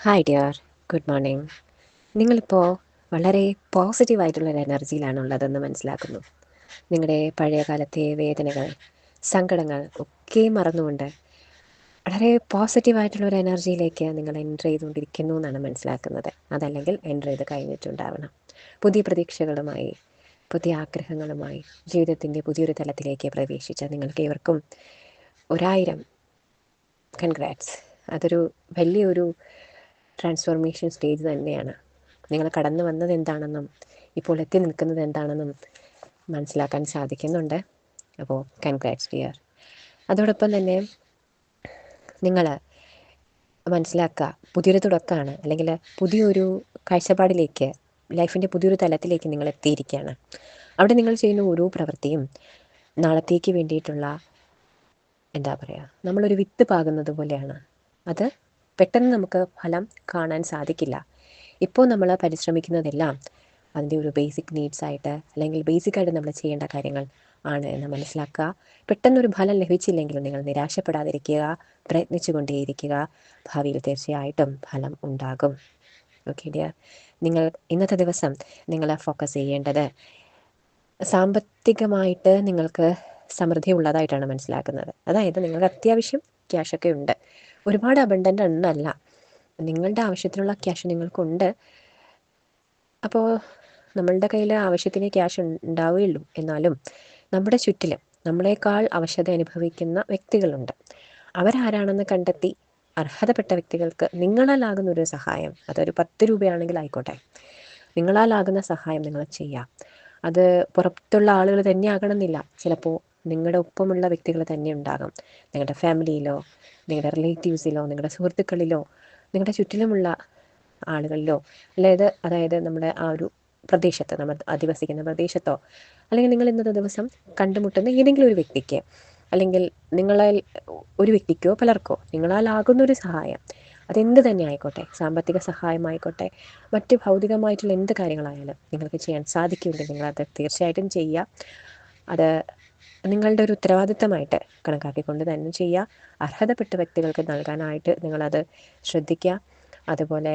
Hi dear, good morning. നിങ്ങളിപ്പോൾ വളരെ പോസിറ്റീവായിട്ടുള്ളൊരു എനർജിയിലാണുള്ളതെന്ന് മനസ്സിലാക്കുന്നു. നിങ്ങളുടെ പഴയ കാലത്തെ വേദനകൾ, സങ്കടങ്ങൾ ഒക്കെ മറന്നുകൊണ്ട് വളരെ പോസിറ്റീവായിട്ടുള്ളൊരു എനർജിയിലേക്ക് നിങ്ങൾ എൻ്റർ ചെയ്തുകൊണ്ടിരിക്കുന്നു എന്നാണ് മനസ്സിലാക്കുന്നത്. അതല്ലെങ്കിൽ എൻ്റർ ചെയ്ത് കഴിഞ്ഞിട്ടുണ്ടാവണം. പുതിയ പ്രതീക്ഷകളുമായി, പുതിയ ആഗ്രഹങ്ങളുമായി ജീവിതത്തിൻ്റെ പുതിയൊരു തലത്തിലേക്ക് പ്രവേശിച്ച നിങ്ങൾക്ക് ഏവർക്കും 1000 കൺഗ്രാറ്റ്സ്. അതൊരു വലിയൊരു ട്രാൻസ്ഫോർമേഷൻ സ്റ്റേജ് തന്നെയാണ്. നിങ്ങൾ കടന്നു വന്നത് എന്താണെന്നും ഇപ്പോൾ എത്തി നിൽക്കുന്നത് എന്താണെന്നും മനസ്സിലാക്കാൻ സാധിക്കുന്നുണ്ട്. അപ്പോൾ കൺഗ്രാറ്റ്സ് ഡിയർ. അതോടൊപ്പം തന്നെ നിങ്ങൾ മനസ്സിലാക്കുക, പുതിയൊരു തുടക്കമാണ്, അല്ലെങ്കിൽ പുതിയൊരു കാഴ്ചപ്പാടിലേക്ക്, ലൈഫിൻ്റെ പുതിയൊരു തലത്തിലേക്ക് നിങ്ങൾ എത്തിയിരിക്കുകയാണ്. അവിടെ നിങ്ങൾ ചെയ്യുന്ന ഓരോ പ്രവൃത്തിയും നാളത്തേക്ക് വേണ്ടിയിട്ടുള്ള എന്താ പറയുക, നമ്മളൊരു വിത്ത് പാകുന്നത് പോലെയാണ്. അത് പെട്ടെന്ന് നമുക്ക് ഫലം കാണാൻ സാധിക്കില്ല. ഇപ്പോൾ നമ്മൾ പരിശ്രമിക്കുന്നതെല്ലാം അതിൻ്റെ ഒരു ബേസിക് നീഡ്സായിട്ട്, അല്ലെങ്കിൽ ബേസിക്കായിട്ട് നമ്മൾ ചെയ്യേണ്ട കാര്യങ്ങൾ ആണ് എന്ന് മനസ്സിലാക്കുക. പെട്ടെന്നൊരു ഫലം ലഭിച്ചില്ലെങ്കിലും നിങ്ങൾ നിരാശപ്പെടാതിരിക്കുക, പ്രയത്നിച്ചു കൊണ്ടേയിരിക്കുക. ഭാവിയിൽ തീർച്ചയായിട്ടും ഫലം ഉണ്ടാകും. ഓക്കെ ഡിയർ, നിങ്ങൾ ഇന്നത്തെ ദിവസം നിങ്ങൾ ഫോക്കസ് ചെയ്യേണ്ടത് സാമ്പത്തികമായിട്ട് നിങ്ങൾക്ക് സമൃദ്ധി ഉള്ളതായിട്ടാണ് മനസ്സിലാക്കുന്നത്. അതായത് നിങ്ങൾക്ക് അത്യാവശ്യം ക്യാഷൊക്കെ ഉണ്ട്, ഒരുപാട് അബണ്ടൻ്റ് എന്നല്ല, നിങ്ങളുടെ ആവശ്യത്തിനുള്ള ക്യാഷ് നിങ്ങൾക്കുണ്ട്. അപ്പോൾ നമ്മളുടെ കയ്യിൽ ആവശ്യത്തിന് ക്യാഷ് ഉണ്ടാവുകയുള്ളൂ. എന്നാലും നമ്മുടെ ചുറ്റിലും നമ്മളെക്കാൾ അവശത അനുഭവിക്കുന്ന വ്യക്തികളുണ്ട്. അവരാരാണെന്ന് കണ്ടെത്തി അർഹതപ്പെട്ട വ്യക്തികൾക്ക് നിങ്ങളാലാകുന്നൊരു സഹായം, അതൊരു 10 രൂപയാണെങ്കിൽ ആയിക്കോട്ടെ, നിങ്ങളാലാകുന്ന സഹായം നിങ്ങൾ ചെയ്യാം. അത് പുറത്തുള്ള ആളുകൾ തന്നെ ആകണമെന്നില്ല. ചിലപ്പോൾ നിങ്ങളുടെ ഒപ്പമുള്ള വ്യക്തികൾ തന്നെ ഉണ്ടാകും. നിങ്ങളുടെ ഫാമിലിയിലോ, നിങ്ങളുടെ റിലേറ്റീവ്സിലോ, നിങ്ങളുടെ സുഹൃത്തുക്കളിലോ, നിങ്ങളുടെ ചുറ്റിലുമുള്ള ആളുകളിലോ, അതായത് നമ്മുടെ ആ ഒരു പ്രദേശത്ത്, നമ്മൾ അധിവസിക്കുന്ന പ്രദേശത്തോ, അല്ലെങ്കിൽ നിങ്ങൾ ഇന്നത്തെ ദിവസം കണ്ടുമുട്ടുന്ന ഏതെങ്കിലും ഒരു വ്യക്തിക്ക്, അല്ലെങ്കിൽ നിങ്ങളാൽ ഒരു വ്യക്തിക്കോ പലർക്കോ നിങ്ങളാലാകുന്നൊരു സഹായം, അതെന്ത് തന്നെ ആയിക്കോട്ടെ, സാമ്പത്തിക സഹായമായിക്കോട്ടെ, മറ്റ് ഭൗതികമായിട്ടുള്ള എന്ത് കാര്യങ്ങളായാലും നിങ്ങൾക്ക് ചെയ്യാൻ സാധിക്കുമെങ്കിൽ നിങ്ങളത് തീർച്ചയായിട്ടും ചെയ്യുക. അത് നിങ്ങളുടെ ഒരു ഉത്തരവാദിത്തമായിട്ട് കണക്കാക്കിക്കൊണ്ട് തന്നെ ചെയ്യുക. അർഹതപ്പെട്ട വ്യക്തികൾക്ക് നൽകാനായിട്ട് നിങ്ങളത് ശ്രദ്ധിക്കുക. അതുപോലെ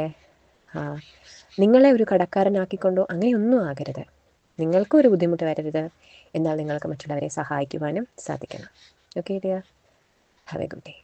നിങ്ങളെ ഒരു കടക്കാരനാക്കിക്കൊണ്ടോ അങ്ങനെയൊന്നും ആകരുത്. നിങ്ങൾക്കും ഒരു ബുദ്ധിമുട്ട് വരരുത്, എന്നാൽ നിങ്ങൾക്ക് മറ്റുള്ളവരെ സഹായിക്കുവാനും സാധിക്കണം. Okay dear, have A good day.